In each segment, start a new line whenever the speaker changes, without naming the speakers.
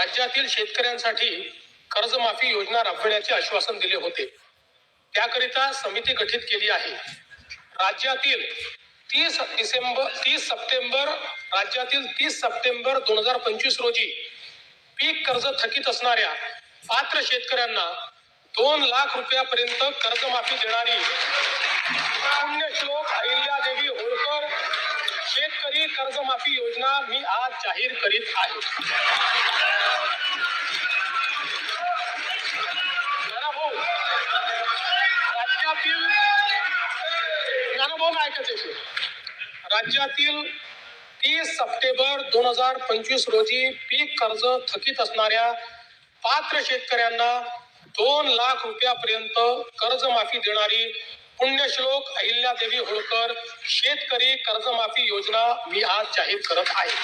राज्यातील शेतकऱ्यांसाठी कर्जमाफी योजना राबविण्याचे आश्वासन दिले होते. त्याकरिता समिती गठीत केली आहे. राज्यातील 30 सप्टेंबर 2025 रोजी पीक कर्ज थकीत असणाऱ्या पात्र शेतकऱ्यांना 2 लाख रुपयापर्यंत कर्जमाफी देणारी पुण्यश्लोक अहिल्यादेवी होळकर शेतकरी कर्जमाफी योजना मी आज जाहीर करीत आहे. राज्यातील 30 सप्टेंबर 2025 रोजी पीक कर्ज थकीत असणाऱ्या पात्र शेतकऱ्यांना 2 लाख रुपयापर्यंत कर्जमाफी देणारी पुण्यश्लोक अहिल्यादेवी होळकर शेतकरी कर्जमाफी योजना मी आज जाहीर करत आहे.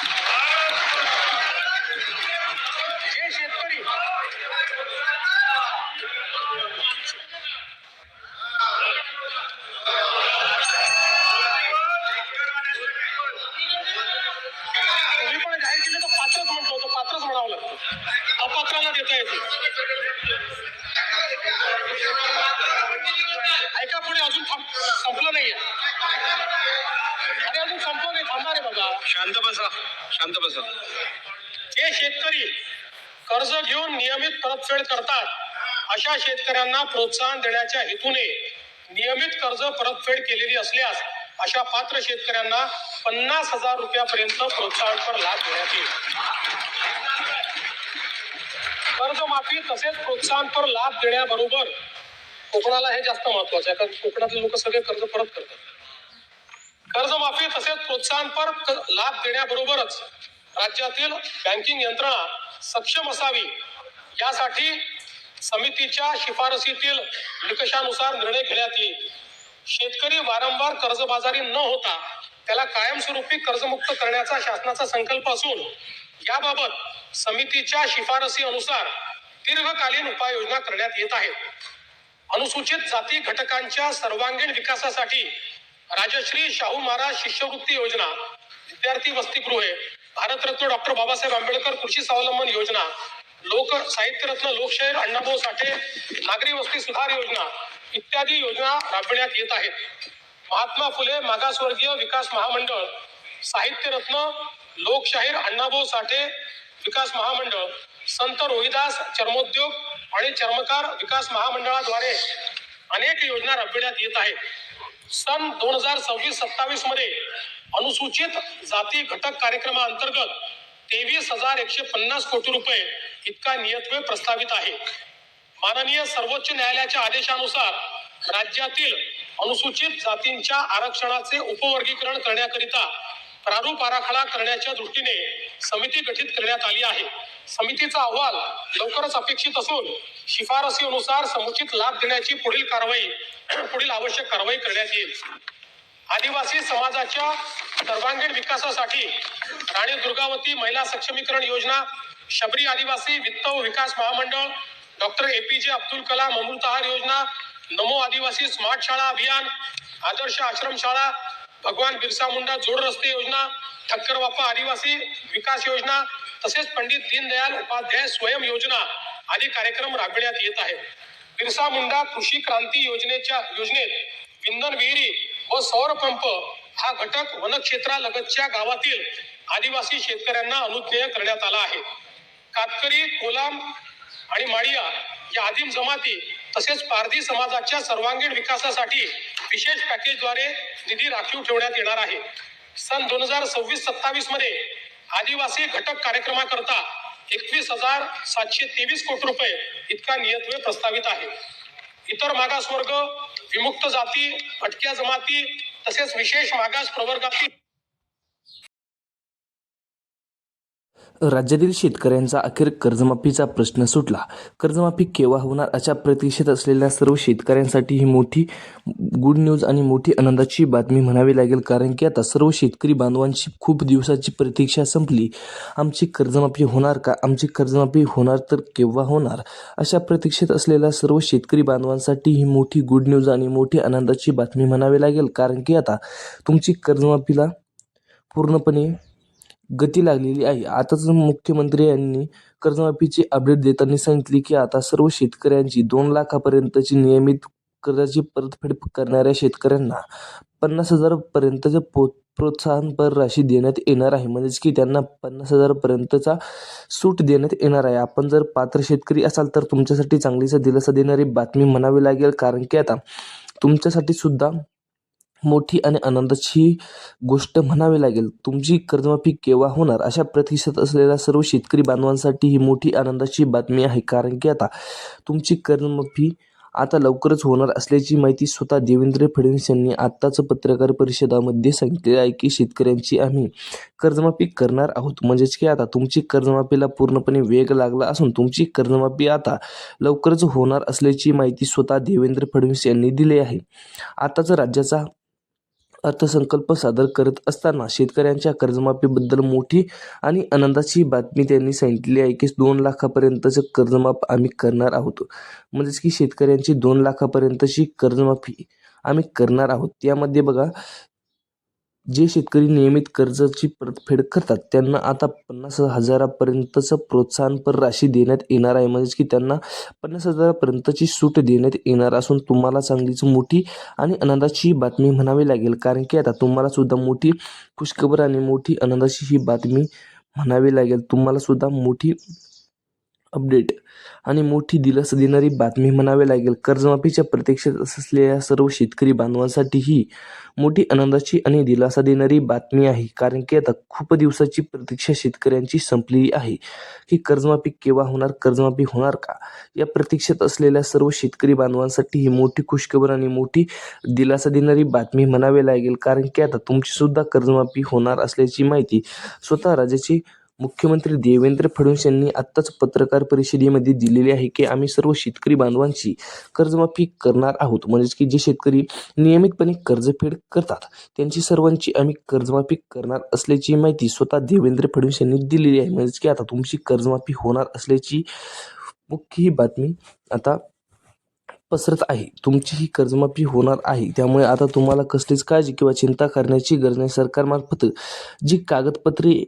जे शेतकरी तुम्ही पण जाहीर केलं तर पात्रच म्हणतो, तो पात्रच म्हणावं लागतं, अपात्राला देता येते. ऐका, पुढे अजून संपलं नाहीये. अरे अजून संपलं नाही, थांबा रे बाबा. शांत बसा. जे शेतकरी कर्ज घेऊन नियमित परतफेड करतात अशा शेतकऱ्यांना प्रोत्साहन देण्याच्या हेतूने नियमित कर्ज परतफेड केलेली असल्यास अशा पात्र शेतकऱ्यांना 50,000 रुपयापर्यंत प्रोत्साहनपर लाभ देण्यात येईल. कर्जमाफी तसेच प्रोत्साहनपर लाभ देण्याबरोबर कोकणाला हे जास्त महत्वाचं आहे, कारण कोकणातले लोक सगळे कर्ज परत करतात. कर्जमाफी तसेच प्रोत्साहनपर लाभ देण्याबरोबरच राज्यातील बँकिंग यंत्रणा सक्षम असावी यासाठी समितीच्या शिफारसीतील निकषानुसार निर्णय घेण्यात येईल. शेतकरी वारंवार कर्जबाजारी न होता त्याला कायमस्वरूपी कर्जमुक्त करण्याचा शासनाचा संकल्प असून याबाबत समितीच्या शिफारसी अनुसार दीर्घकालीन उपाययोजना करण्यात येत आहेत. अनुसूचित जाती घटकांच्या सर्वांगीण विकासासाठी राजश्री शाहू महाराज शिष्यवृत्ती योजना, विद्यार्थी वसतिगृहे, भारतरत्न डॉक्टर बाबासाहेब आंबेडकर कृषी स्वावलंबन योजना, लोक साहित्यरत्न लोकशाहीर अण्णाभाऊ साठे नागरी वस्ती सुधार योजना इत्यादी योजना राबविण्यात येत आहेत. महात्मा फुले मागासवर्गीय विकास महामंडळ, साहित्यरत्न लोकशाहीर अण्णाभाऊ साठे विकास महामंडळ, संत रोहिदास चर्मोद्योग आणि चर्मकार विकास महामंडळाद्वारे अनेक योजना राबविण्यात येत आहेत. सन 2026-27 मध्ये अनुसूचित जाती घटक कार्यक्रमाअंतर्गत 23,150 कोटी रुपये इतका नियतव्यय प्रस्तावित आहे. माननीय सर्वोच्च न्यायालयाच्या आदेशानुसार राज्यातील अनुसूचित जातींच्या आरक्षणाचे उपवर्गीकरण करण्याकरिता प्रारूप आराखडा करण्याच्या दृष्टीने समिती गठीत करण्यात आली आहे. समितीचा अहवाल लवकरच अपेक्षित असून शिफारसीनुसार समुचित लाभ देण्याची पुढील आवश्यक कारवाई करण्यात येईल. आदिवासी समाजाच्या सर्वांगीण विकासासाठी राणी दुर्गावती महिला सक्षमीकरण योजना, शबरी आदिवासी वित्त व विकास महामंडळ, डॉक्टर APJ अब्दुल कलाम अमृतहार योजना, नमो आदिवासी स्मार्ट शाळा अभियान, आदर्श आश्रम शाळा, भगवान बिरसा मुंडा जोड रस्ते योजना, ठक्कर बापा आदिवासी विकास योजना तसेच पंडित दीनदयाल उपाध्याय स्वयं योजना आदी कार्यक्रम राबविण्यात येत आहेत. बिरसा मुंडा कृषी क्रांती योजनेत विंधन विहिरी व सौर पंप हा घटक वनक्षेत्रालगतच्या गावातील आदिवासी शेतकऱ्यांना अनुज्ञेय करण्यात आला आहे. कातकरी, कोलाम आणि माळिया या आदिम जमाती तसेच पारधी समाजाच्या सर्वांगीण विकासासाठी विशेष पॅकेजद्वारे निधी राखीव ठेवण्यात येणार आहे. सन 2026-27 मध्ये आदिवासी घटक कार्यक्रमाकरता 21,723 कोटी रुपये इतका नियतव्यय प्रस्तावित आहे. इतर मागासवर्ग, विमुक्त जाती, भटक्या जमाती तसेच विशेष मागास प्रवर्गातील
राज्यातील शेतकऱ्यांचा अखेर कर्जमाफीचा प्रश्न सुटला. कर्जमाफी केव्हा होणार अशा प्रतीक्षेत असलेल्या सर्व शेतकऱ्यांसाठी ही मोठी गुड न्यूज आणि मोठी आनंदाची बातमी म्हणावी लागेल, कारण की आता सर्व शेतकरी बांधवांची खूप दिवसाची प्रतीक्षा संपली. आमची कर्जमाफी होणार का, आमची कर्जमाफी होणार तर केव्हा होणार, अशा प्रतीक्षेत असलेल्या सर्व शेतकरी बांधवांसाठी ही मोठी गुड न्यूज आणि मोठी आनंदाची बातमी म्हणावी लागेल, कारण की आता तुमची कर्जमाफीला पूर्णपणे गती लागलेली आहे. आताच मुख्यमंत्री यांनी कर्जमाफीची अपडेट देताना सांगितले की आता सर्व शेतकऱ्यांची 2 लाखापर्यंतची नियमित कर्जाची परतफेड करणाऱ्या शेतकऱ्यांना 50,000 पर्यंतचं प्रोत्साहनपर राशी देण्यात येणार आहे. म्हणजेच की त्यांना 50,000 पर्यंतचा सूट देण्यात येणार आहे. आपण जर पात्र शेतकरी असाल तर तुमच्यासाठी चांगलीच दिलासा देणारी बातमी म्हणावी लागेल, कारण की आता तुमच्यासाठी सुद्धा मोठी आणि आनंदाची गोष्ट म्हणावी लागेल. तुमची कर्जमाफी केव्हा होणार अशा प्रतीक्षेत असलेल्या सर्व शेतकरी बांधवांसाठी ही मोठी आनंदाची बातमी आहे, कारण की आता तुमची कर्जमाफी आता लवकरच होणार असल्याची माहिती स्वतः देवेंद्र फडणवीस यांनी आत्ताच पत्रकार परिषदामध्ये सांगितले आहे की शेतकऱ्यांची आम्ही कर्जमाफी करणार आहोत. म्हणजेच की आता तुमची कर्जमाफीला पूर्णपणे वेग लागला असून तुमची कर्जमाफी आता लवकरच होणार असल्याची माहिती स्वतः देवेंद्र फडणवीस यांनी दिली आहे. आताच राज्याचा अर्थसंकल्प सादर करत असताना शेतकऱ्यांच्या कर्जमाफीबद्दल मोठी आणि आनंदाची बातमी त्यांनी सांगितली आहे की 2 लाखापर्यंतचं कर्जमाफ आम्ही करणार आहोत. म्हणजेच की शेतकऱ्यांची 2 लाखापर्यंतची कर्जमाफी आम्ही करणार आहोत. त्यामध्ये बघा, जे शेतकरी नियमित कर्जाची परतफेड करतात त्यांना आता 50,000 पर्यंतचं प्रोत्साहनपर राशी देण्यात येणार आहे. म्हणजेच की त्यांना 50,000 पर्यंतची सूट देण्यात येणार असून तुम्हाला चांगलीच मोठी आणि आनंदाची बातमी म्हणावी लागेल, कारण की आता तुम्हाला सुद्धा मोठी खुशखबर आणि मोठी आनंदाची ही बातमी म्हणावी लागेल. तुम्हाला सुद्धा मोठी अपडेट आणि मोठी दिलासा देणारी बातमी म्हणावी लागेल. कर्जमाफीच्या प्रतीक्षेत असलेल्या सर्व शेतकरी बांधवांसाठी ही मोठी आनंदाची आणि दिलासा देणारी बातमी आहे, कारण की आता खूप दिवसाची प्रतीक्षा शेतकऱ्यांची संपलेली आहे की कर्जमाफी केव्हा होणार, कर्जमाफी होणार का. या प्रतीक्षेत असलेल्या सर्व शेतकरी बांधवांसाठी ही मोठी खुशखबर आणि मोठी दिलासा देणारी बातमी म्हणावी लागेल, कारण की आता तुमची सुद्धा कर्जमाफी होणार असल्याची माहिती स्वतः राज्याचे मुख्यमंत्री देवेंद्र फडणवीस यांनी आत्ताच पत्रकार परिषदेमध्ये दिलेली आहे की आम्ही सर्व शेतकरी बांधवांची कर्जमाफी करणार आहोत. म्हणजेच की जे शेतकरी नियमितपणे कर्जफेड करतात त्यांची सर्वांची आम्ही कर्जमाफी करणार असल्याची माहिती स्वतः देवेंद्र फडणवीस यांनी दिलेली आहे. म्हणजेच की आता तुमची कर्जमाफी होणार असल्याची मुख्य ही बातमी आता पसरत आहे. तुमची ही कर्जमाफी होणार आहे, त्यामुळे आता तुम्हाला कसलीच काळजी किंवा चिंता करण्याची गरज नाही. सरकारमार्फत जी कागदपत्रे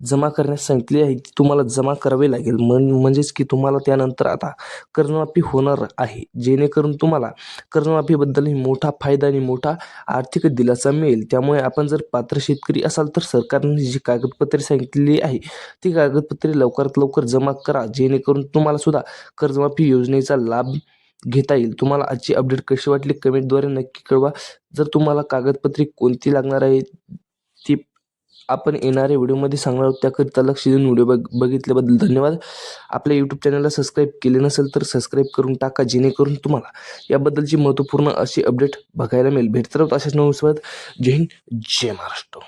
जमा करण्यास सांगितली आहे ती तुम्हाला जमा करावी लागेल. म्हणजेच की तुम्हाला त्यानंतर आता कर्जमाफी होणार आहे, जेणेकरून तुम्हाला कर्जमाफीबद्दलही मोठा फायदा आणि मोठा आर्थिक दिलासा मिळेल. त्यामुळे आपण जर पात्र शेतकरी असाल तर सरकारने जी कागदपत्रे सांगितलेली आहे ती कागदपत्रे लवकरात लवकर जमा करा, जेणेकरून तुम्हाला सुद्धा कर्जमाफी योजनेचा लाभ घेता येईल. तुम्हाला आजची अपडेट कशी वाटली कमेंटद्वारे नक्की कळवा. जर तुम्हाला कागदपत्रे कोणती लागणार आहे ती आपण येणाऱ्या व्हिडिओमध्ये सांगणार आहोत. त्याकरिता लक्ष देऊन व्हिडिओ बघितल्याबद्दल धन्यवाद. आपल्या यूट्यूब चॅनलला सबस्क्राईब केले नसेल तर सबस्क्राईब करून टाका, जेणेकरून तुम्हाला याबद्दलची महत्त्वपूर्ण अशी अपडेट बघायला मिळेल. भेटत राहत अशाच नवीन. जय हिंद, जय महाराष्ट्र.